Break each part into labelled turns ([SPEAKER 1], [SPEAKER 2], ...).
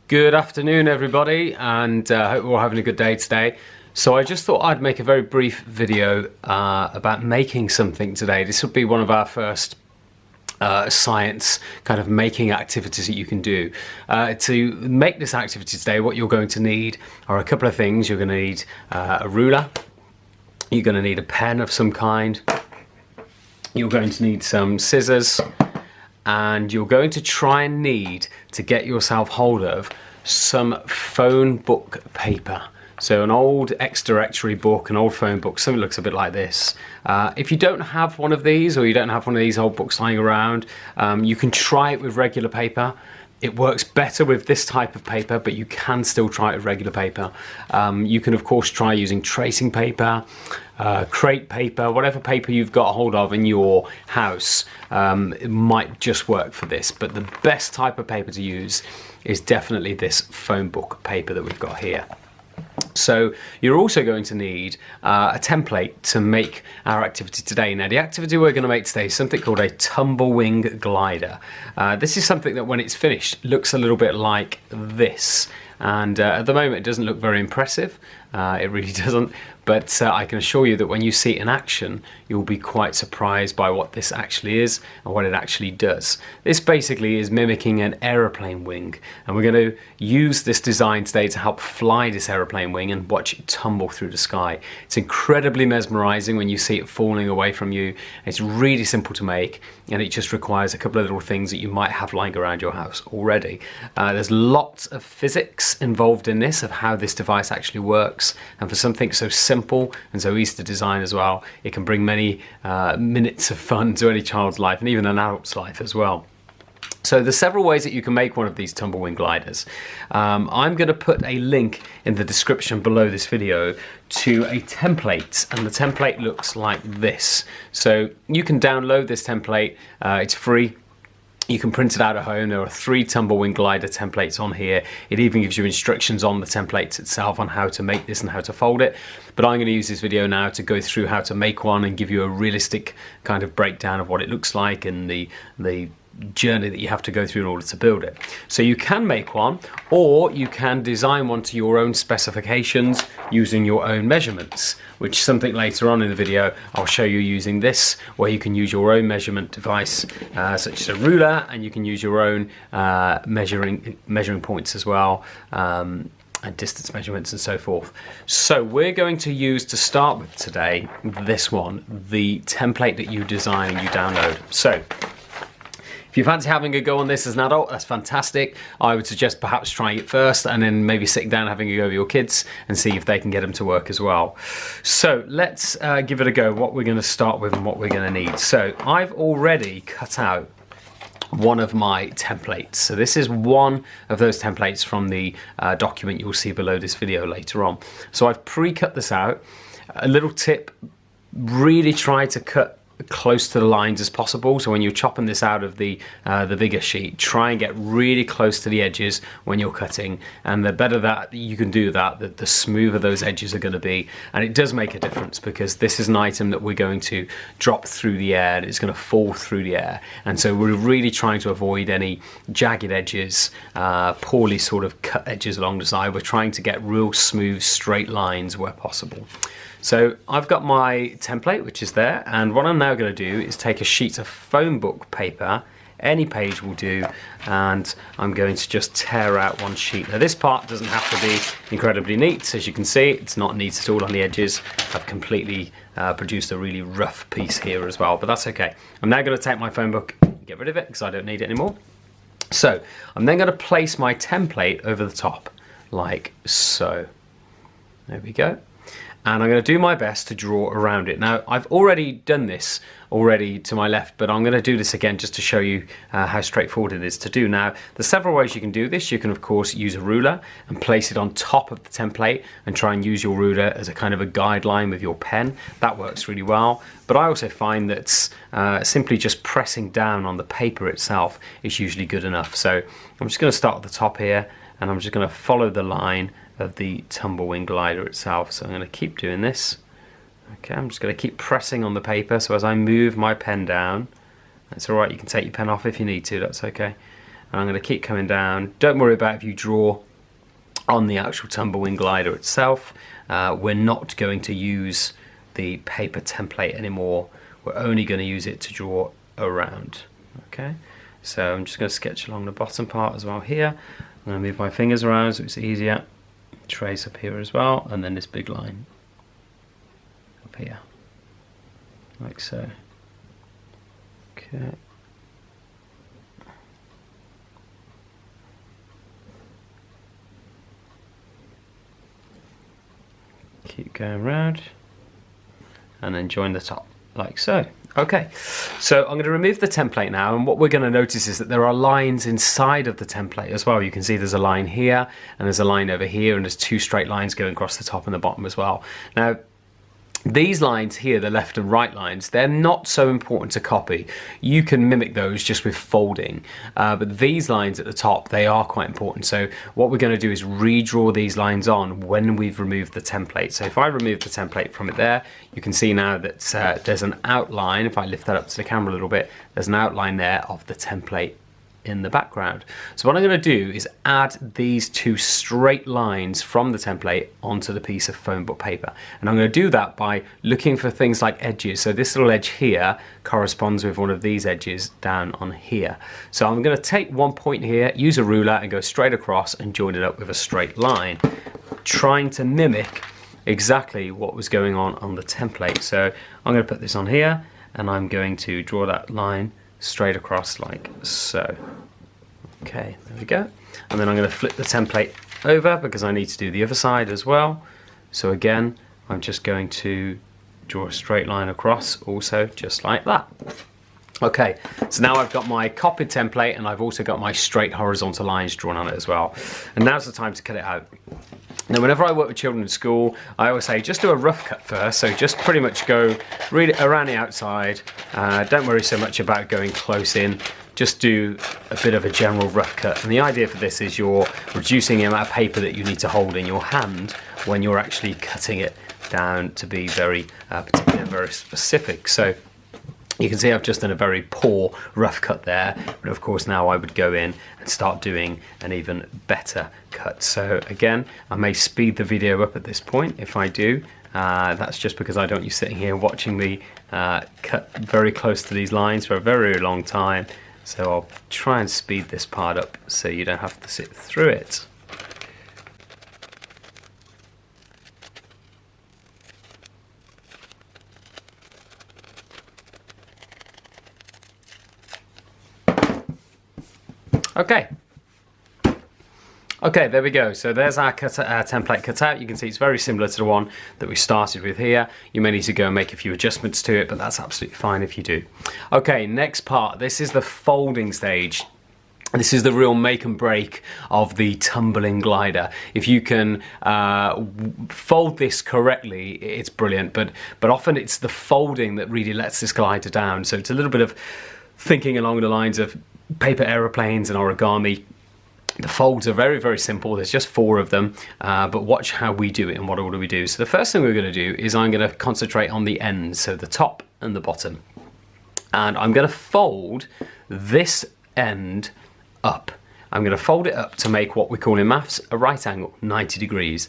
[SPEAKER 1] Good afternoon, everybody, and hope we're all having a good day today. So I just thought I'd make a very brief video about making something today. This will be one of our first science kind of making activities that you can do. To make this activity today, what you're going to need are a couple of things. You're going to need a ruler, you're going to need a pen of some kind, you're going to need some scissors, and you're going to try and need to get yourself hold of some phone book paper. So an old X-Directory book, an old phone book, something that looks a bit like this. If you don't have one of these, or you don't have one of these old books lying around, you can try it with regular paper. It works better with this type of paper, but you can still try it with regular paper. You can of course try using tracing paper, crepe paper, whatever paper you've got hold of in your house. It might just work for this, but the best type of paper to use is definitely this phone book paper that we've got here. So you're also going to need a template to make our activity today. Now the activity we're going to make today is something called a Tumble Wing Glider. This is something that when it's finished looks a little bit like this, and at the moment it doesn't look very impressive. It really doesn't, but I can assure you that when you see it in action you'll be quite surprised by what this actually is and what it actually does. This basically is mimicking an aeroplane wing, and we're going to use this design today to help fly this aeroplane wing and watch it tumble through the sky. It's incredibly mesmerizing when you see it falling away from you. It's really simple to make, and it just requires a couple of little things that you might have lying around your house already. There's lots of physics involved in this, of how this device actually works, and for something so simple and so easy to design as well, it can bring many minutes of fun to any child's life and even an adult's life as well. So there's several ways that you can make one of these Tumble Wing gliders. I'm going to put a link in the description below this video to a template, and the template looks like this. So you can download this template, it's free. You can print it out at home. There are 3 Tumble Wing Glider templates on here. It even gives you instructions on the templates itself on how to make this and how to fold it. But I'm going to use this video now to go through how to make one and give you a realistic kind of breakdown of what it looks like and the journey that you have to go through in order to build it. So you can make one, or you can design one to your own specifications using your own measurements, which something later on in the video I'll show you using this, where you can use your own measurement device such as a ruler, and you can use your own measuring points as well, and distance measurements and so forth. So we're going to use, to start with today, this one, the template that you design and you download. So if you fancy having a go on this as an adult, that's fantastic. I would suggest perhaps trying it first and then maybe sitting down and having a go with your kids and see if they can get them to work as well. So let's give it a go, what we're going to start with and what we're going to need. So I've already cut out one of my templates. So this is one of those templates from the document you'll see below this video later on. So I've pre-cut this out. A little tip, really try to cut close to the lines as possible. So when you're chopping this out of the bigger sheet, try and get really close to the edges when you're cutting, and the better that you can do that, the smoother those edges are going to be. And it does make a difference, because this is an item that we're going to drop through the air and it's going to fall through the air, and so we're really trying to avoid any jagged edges, poorly sort of cut edges along the side. We're trying to get real smooth straight lines where possible. So I've got my template, which is there, and what I'm now going to do is take a sheet of phone book paper, any page will do, and I'm going to just tear out one sheet. Now this part doesn't have to be incredibly neat. As you can see, it's not neat at all on the edges. I've completely produced a really rough piece here as well, but that's okay. I'm now going to take my phone book, get rid of it because I don't need it anymore. So I'm then going to place my template over the top, like so. There we go. And I'm going to do my best to draw around it. Now, I've already done this to my left, but I'm going to do this again just to show you how straightforward it is to do. Now, there's several ways you can do this. You can, of course, use a ruler and place it on top of the template and try and use your ruler as a kind of a guideline with your pen. That works really well. But I also find that simply just pressing down on the paper itself is usually good enough. So I'm just going to start at the top here, and I'm just going to follow the line of the Tumble Wing Glider itself. So I'm going to keep doing this. Okay, I'm just going to keep pressing on the paper, so as I move my pen down, that's alright, you can take your pen off if you need to, that's okay. and I'm going to keep coming down. Don't worry about if you draw on the actual Tumble Wing Glider itself. We're not going to use the paper template anymore. We're only going to use it to draw around. Okay, so I'm just going to sketch along the bottom part as well here. I'm going to move my fingers around so it's easier. Trace up here as well, and then this big line up here, like so. Okay. Keep going around, and then join the top, like so. Okay, so I'm going to remove the template now, and what we're going to notice is that there are lines inside of the template as well. You can see there's a line here, and there's a line over here, and there's two straight lines going across the top and the bottom as well. Now, these lines here, the left and right lines, they're not so important to copy. You can mimic those just with folding, but these lines at the top, they are quite important. So what we're going to do is redraw these lines on when we've removed the template. So if I remove the template from it there, you can see now that there's an outline. If I lift that up to the camera a little bit, there's an outline there of the template in the background. So what I'm going to do is add these two straight lines from the template onto the piece of foam book paper, and I'm going to do that by looking for things like edges. So this little edge here corresponds with one of these edges down on here. So I'm going to take one point here, use a ruler, and go straight across and join it up with a straight line, trying to mimic exactly what was going on the template. So I'm going to put this on here, and I'm going to draw that line straight across like so. Okay, there we go. And then I'm going to flip the template over because I need to do the other side as well. So again, I'm just going to draw a straight line across also, just like that. Okay, so now I've got my copied template, and I've also got my straight horizontal lines drawn on it as well. And now's the time to cut it out. Now, whenever I work with children in school, I always say just do a rough cut first. So just pretty much go read it around the outside. Don't worry so much about going close in. Just do a bit of a general rough cut. And the idea for this is you're reducing the amount of paper that you need to hold in your hand when you're actually cutting it down to be very particular and very specific. So you can see I've just done a very poor rough cut there, but of course now I would go in and start doing an even better cut. So again, I may speed the video up at this point. If I do, that's just because I don't want you sitting here watching me cut very close to these lines for a very long time. So I'll try and speed this part up so you don't have to sit through it. Okay, there we go. So there's our template cut out. You can see it's very similar to the one that we started with here. You may need to go and make a few adjustments to it, but that's absolutely fine if you do. Okay, next part. This is the folding stage. This is the real make and break of the tumbling glider. If you can fold this correctly, it's brilliant, but often it's the folding that really lets this glider down. So it's a little bit of thinking along the lines of paper aeroplanes and origami. The folds are very, very simple. There's just 4 of them, but watch how we do it and what order we do. So the first thing we're going to do is I'm going to concentrate on the ends, so the top and the bottom. And I'm going to fold this end up. I'm going to fold it up to make what we call in maths a right angle, 90 degrees.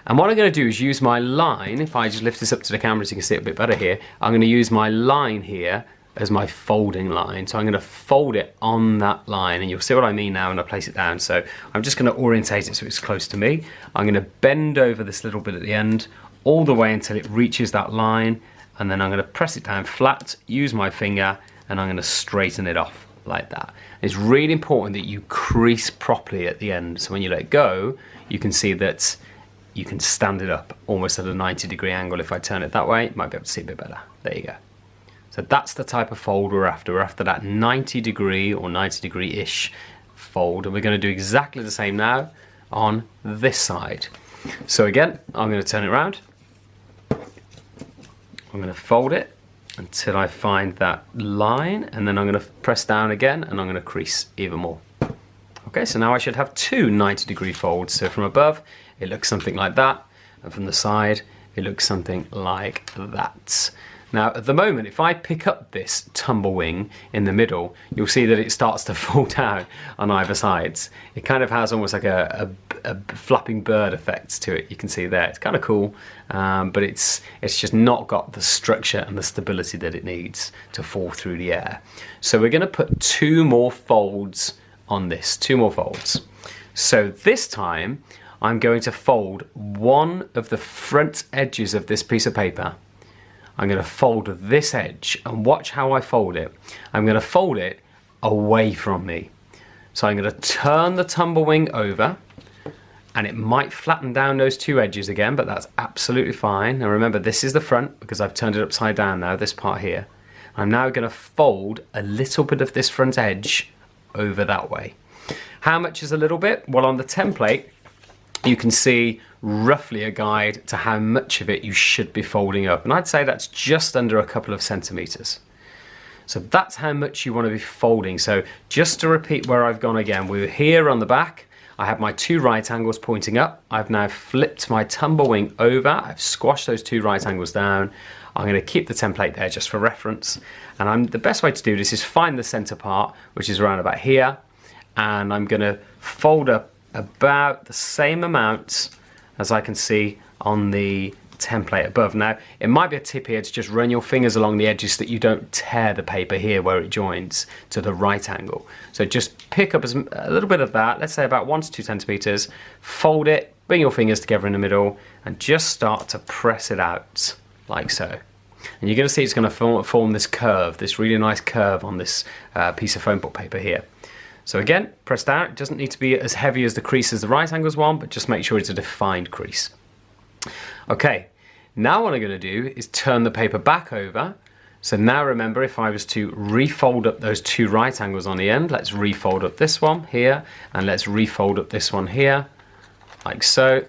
[SPEAKER 1] And what I'm going to do is use my line. If I just lift this up to the camera so you can see it a bit better here, I'm going to use my line here as my folding line. So I'm going to fold it on that line, and you'll see what I mean now when I place it down. So I'm just going to orientate it so it's close to me. I'm going to bend over this little bit at the end all the way until it reaches that line, and then I'm going to press it down flat, use my finger, and I'm going to straighten it off like that. It's really important that you crease properly at the end, so when you let go, you can see that you can stand it up almost at a 90-degree angle. If I turn it that way, you might be able to see a bit better. There you go. So that's the type of fold we're after. We're after that 90-degree or 90-degree-ish fold, and we're going to do exactly the same now on this side. So again, I'm going to turn it around. I'm going to fold it until I find that line, and then I'm going to press down again, and I'm going to crease even more. Okay, so now I should have 2 90-degree folds. So from above, it looks something like that, and from the side, it looks something like that. Now at the moment, if I pick up this tumble wing in the middle, you'll see that it starts to fall down on either sides. It kind of has almost like a flapping bird effect to it. You can see there, it's kind of cool, but it's just not got the structure and the stability that it needs to fall through the air. So we're going to put 2 more folds on this, 2 more folds. So this time I'm going to fold one of the front edges of this piece of paper. I'm going to fold this edge, and watch how I fold it. I'm going to fold it away from me. So I'm going to turn the tumble wing over, and it might flatten down those 2 edges again, but that's absolutely fine. Now remember, this is the front because I've turned it upside down now, this part here. I'm now going to fold a little bit of this front edge over that way. How much is a little bit? Well, on the template, you can see roughly a guide to how much of it you should be folding up. And I'd say that's just under a couple of centimeters. So that's how much you want to be folding. So just to repeat where I've gone again, we were here on the back. I have my 2 right angles pointing up. I've now flipped my tumble wing over. I've squashed those 2 right angles down. I'm going to keep the template there just for reference. And the best way to do this is find the center part, which is around about here. And I'm going to fold up about the same amount as I can see on the template above. Now, it might be a tip here to just run your fingers along the edges so that you don't tear the paper here where it joins to the right angle. So just pick up a little bit of that, let's say about 1 to 2 centimeters, fold it, bring your fingers together in the middle, and just start to press it out like so. And you're going to see it's going to form this curve, this really nice curve on this piece of foam book paper here. So again, press down. It doesn't need to be as heavy as the crease as the right angles one, but just make sure it's a defined crease. Okay, now what I'm going to do is turn the paper back over. So now remember, if I was to refold up those 2 right angles on the end, let's refold up this one here, and let's refold up this one here, like so.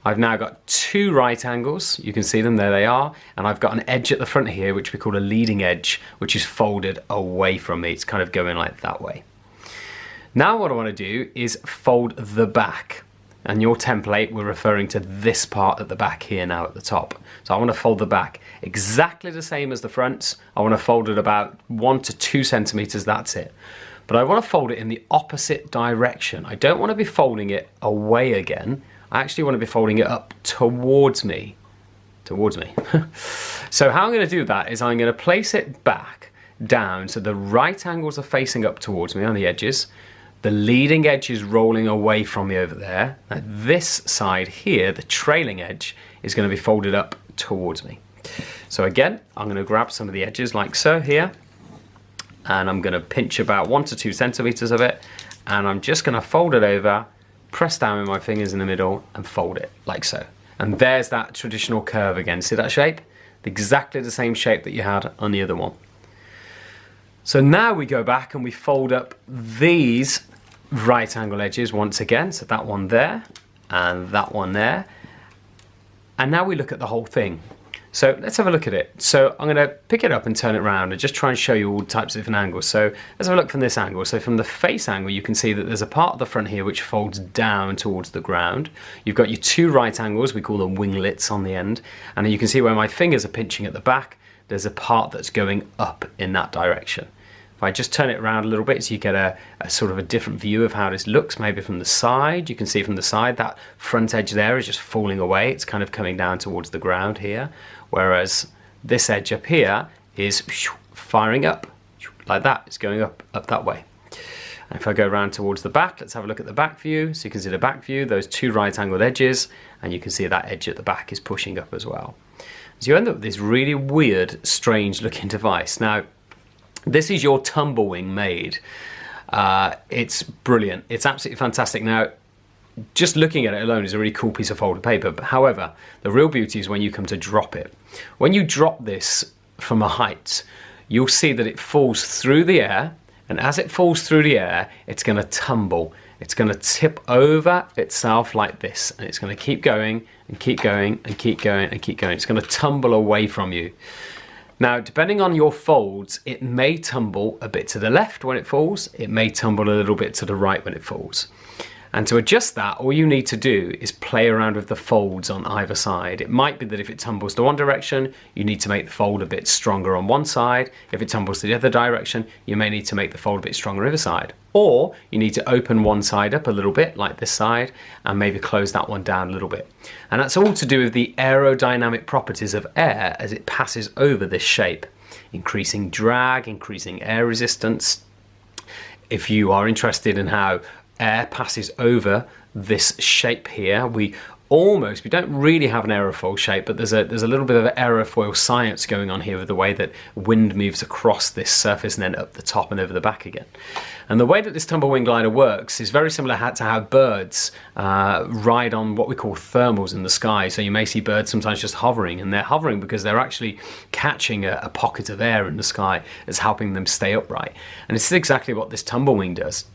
[SPEAKER 1] I've now got 2 right angles, you can see them, there they are, and I've got an edge at the front here, which we call a leading edge, which is folded away from me. It's kind of going like that way. Now what I want to do is fold the back, and your template, we're referring to this part at the back here now at the top. So I want to fold the back exactly the same as the front. I want to fold it about 1 to 2 centimeters, that's it. But I want to fold it in the opposite direction. I don't want to be folding it away again. I actually want to be folding it up towards me. So how I'm going to do that is I'm going to place it back down so the right angles are facing up towards me on the edges. The leading edge is rolling away from me over there. Now this side here, the trailing edge, is going to be folded up towards me. So again, I'm going to grab some of the edges like so here, and I'm going to pinch about 1 to 2 centimeters of it, and I'm just going to fold it over, press down with my fingers in the middle, and fold it like so. And there's that traditional curve again. See that shape? Exactly the same shape that you had on the other one. So now we go back and we fold up these right angle edges once again. So that one there and that one there. And now we look at the whole thing. So let's have a look at it. So I'm going to pick it up and turn it around and just try and show you all types of different angles. So let's have a look from this angle. So from the face angle, you can see that there's a part of the front here which folds down towards the ground. You've got your 2 right angles, we call them winglets on the end. And you can see where my fingers are pinching at the back, there's a part that's going up in that direction. If I just turn it around a little bit so you get a sort of a different view of how this looks, maybe from the side, you can see from the side that front edge there is just falling away. It's kind of coming down towards the ground here, whereas this edge up here is firing up like that. It's going up that way. And if I go around towards the back, let's have a look at the back view. So you can see the back view, those 2 right angled edges, and you can see that edge at the back is pushing up as well. So you end up with this really weird, strange looking device. Now, this is your tumble wing made. It's brilliant. It's absolutely fantastic. Now, just looking at it alone is a really cool piece of folded paper. But however, the real beauty is when you come to drop it. When you drop this from a height, you'll see that it falls through the air. And as it falls through the air, it's going to tumble. It's going to tip over itself like this. And it's going to keep going and keep going and keep going and keep going. It's going to tumble away from you. Now, depending on your folds, it may tumble a bit to the left when it falls. It may tumble a little bit to the right when it falls. And to adjust that, all you need to do is play around with the folds on either side. It might be that if it tumbles to one direction, you need to make the fold a bit stronger on one side. If it tumbles to the other direction, you may need to make the fold a bit stronger on the other side. Or you need to open one side up a little bit, like this side, and maybe close that one down a little bit. And that's all to do with the aerodynamic properties of air as it passes over this shape. Increasing drag, increasing air resistance. If you are interested in how air passes over this shape here, we don't really have an aerofoil shape, but there's a little bit of aerofoil science going on here with the way that wind moves across this surface and then up the top and over the back again. And the way that this Tumble Wing Glider works is very similar to how birds ride on what we call thermals in the sky. So you may see birds sometimes just hovering, and they're hovering because they're actually catching a pocket of air in the sky that's helping them stay upright. And this is exactly what this Tumble Wing does.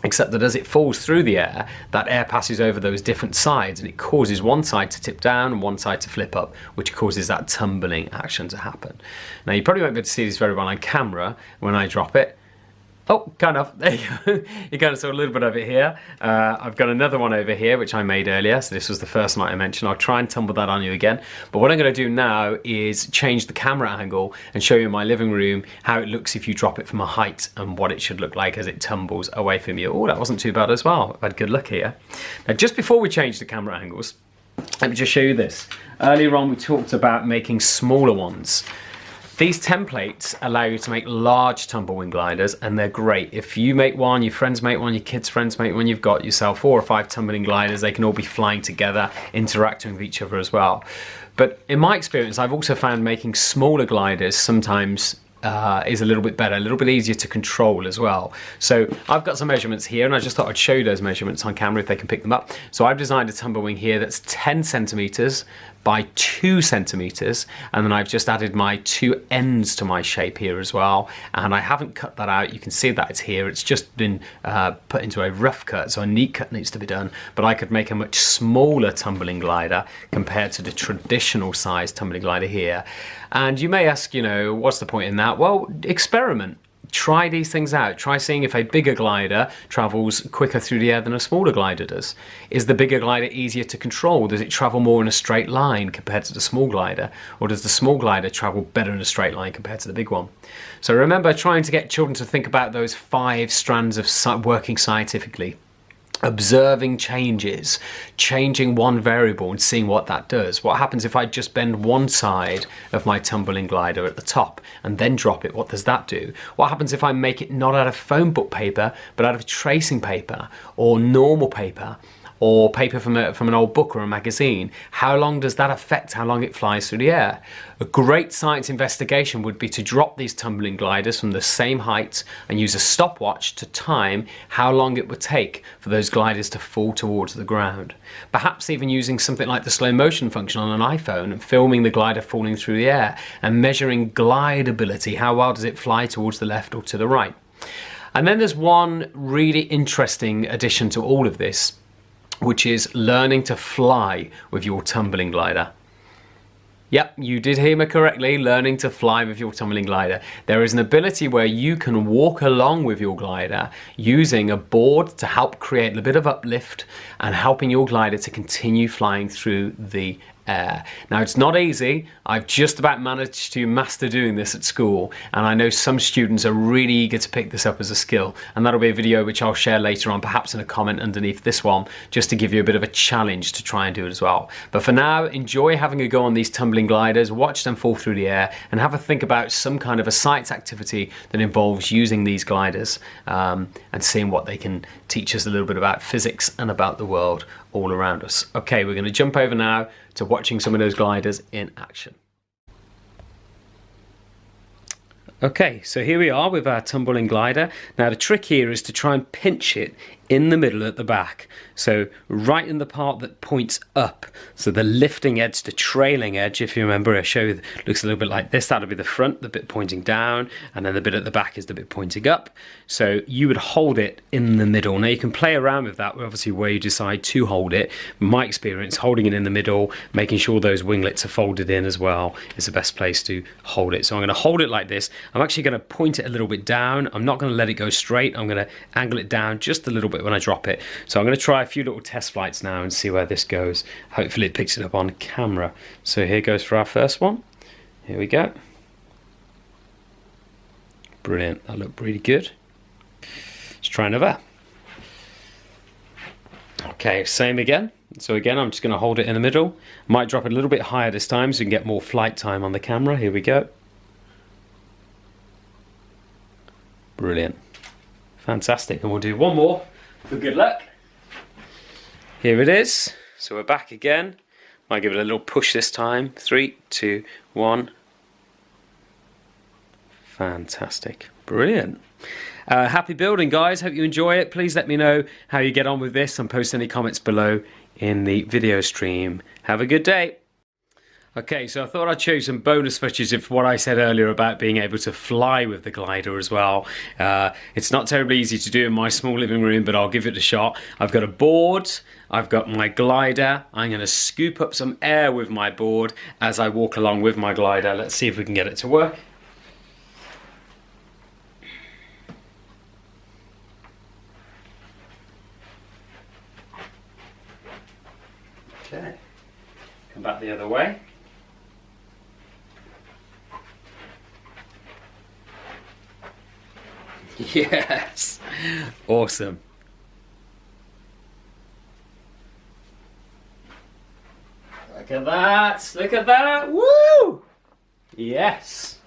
[SPEAKER 1] Except that as it falls through the air, that air passes over those different sides and it causes one side to tip down and one side to flip up, which causes that tumbling action to happen. Now you probably won't be able to see this very well on camera when I drop it. Oh, kind of. There you go. You kind of saw a little bit of it here. I've got another one over here, which I made earlier. So this was the first one I mentioned. I'll try and tumble that on you again. But what I'm going to do now is change the camera angle and show you in my living room how it looks if you drop it from a height and what it should look like as it tumbles away from you. Oh, that wasn't too bad as well. I've had good luck here. Now, just before we change the camera angles, let me just show you this. Earlier on, we talked about making smaller ones. These templates allow you to make large Tumble Wing gliders, and they're great. If you make one, your friends make one, your kids' friends make one, you've got yourself 4 or 5 tumbling gliders. They can all be flying together, interacting with each other as well. But in my experience, I've also found making smaller gliders sometimes is a little bit better, a little bit easier to control as well. So I've got some measurements here, and I just thought I'd show you those measurements on camera if they can pick them up. So I've designed a Tumble Wing here that's 10 centimeters by 2 centimeters, and then I've just added my 2 ends to my shape here as well, and I haven't cut that out. You can see that it's here. It's just been put into a rough cut, so a neat cut needs to be done, but I could make a much smaller tumbling glider compared to the traditional size tumbling glider here. And you may ask, you know, what's the point in that? Well, experiment. Try these things out. Try seeing if a bigger glider travels quicker through the air than a smaller glider does. Is the bigger glider easier to control? Does it travel more in a straight line compared to the small glider? Or does the small glider travel better in a straight line compared to the big one? So remember, trying to get children to think about those 5 strands of working scientifically. Observing changes, changing one variable and seeing what that does. What happens if I just bend one side of my tumbling glider at the top and then drop it? What does that do? What happens if I make it not out of phone book paper but out of tracing paper or normal paper or paper from an old book or a magazine? How long does that affect how long it flies through the air? A great science investigation would be to drop these tumbling gliders from the same height and use a stopwatch to time how long it would take for those gliders to fall towards the ground. Perhaps even using something like the slow motion function on an iPhone and filming the glider falling through the air and measuring glideability. How well does it fly towards the left or to the right? And then there's one really interesting addition to all of this, which is learning to fly with your tumbling glider. Yep, you did hear me correctly, learning to fly with your tumbling glider. There is an ability where you can walk along with your glider using a board to help create a bit of uplift and helping your glider to continue flying through the air. Now, it's not easy. I've just about managed to master doing this at school, and I know some students are really eager to pick this up as a skill, and that'll be a video which I'll share later on, perhaps in a comment underneath this one, just to give you a bit of a challenge to try and do it as well. But for now, enjoy having a go on these tumbling gliders, watch them fall through the air, and have a think about some kind of a science activity that involves using these gliders and seeing what they can teach us a little bit about physics and about the world all around us. Okay, we're going to jump over now to watching some of those gliders in action. Okay, so here we are with our tumbling glider. Now the trick here is to try and pinch it in the middle at the back. So right in the part that points up. So the lifting edge, the trailing edge, if you remember, I showed you, looks a little bit like this. That'll be the front, the bit pointing down, and then the bit at the back is the bit pointing up. So you would hold it in the middle. Now you can play around with that, obviously where you decide to hold it. In my experience, holding it in the middle, making sure those winglets are folded in as well, is the best place to hold it. So I'm going to hold it like this. I'm actually going to point it a little bit down. I'm not going to let it go straight. I'm going to angle it down just a little bit bit when I drop it. So I'm going to try a few little test flights now and see where this goes. Hopefully it picks it up on camera. So here goes for our first one. Here we go. Brilliant, that looked really good. Let's try another. Okay, same again. So again, I'm just going to hold it in the middle. Might drop it a little bit higher this time so you can get more flight time on the camera. Here we go. Brilliant. Fantastic. And we'll do one more for good luck. Here it is. So we're back again. Might give it a little push this time. 3, 2, 1. Fantastic. Brilliant. Happy building, guys. Hope you enjoy it. Please let me know how you get on with this and post any comments below in the video stream. Have a good day. Okay, so I thought I'd show you some bonus features of what I said earlier about being able to fly with the glider as well. It's not terribly easy to do in my small living room, but I'll give it a shot. I've got a board, I've got my glider. I'm going to scoop up some air with my board as I walk along with my glider. Let's see if we can get it to work. Okay, come back the other way. Yes, awesome. Look at that, look at that, woo! Yes.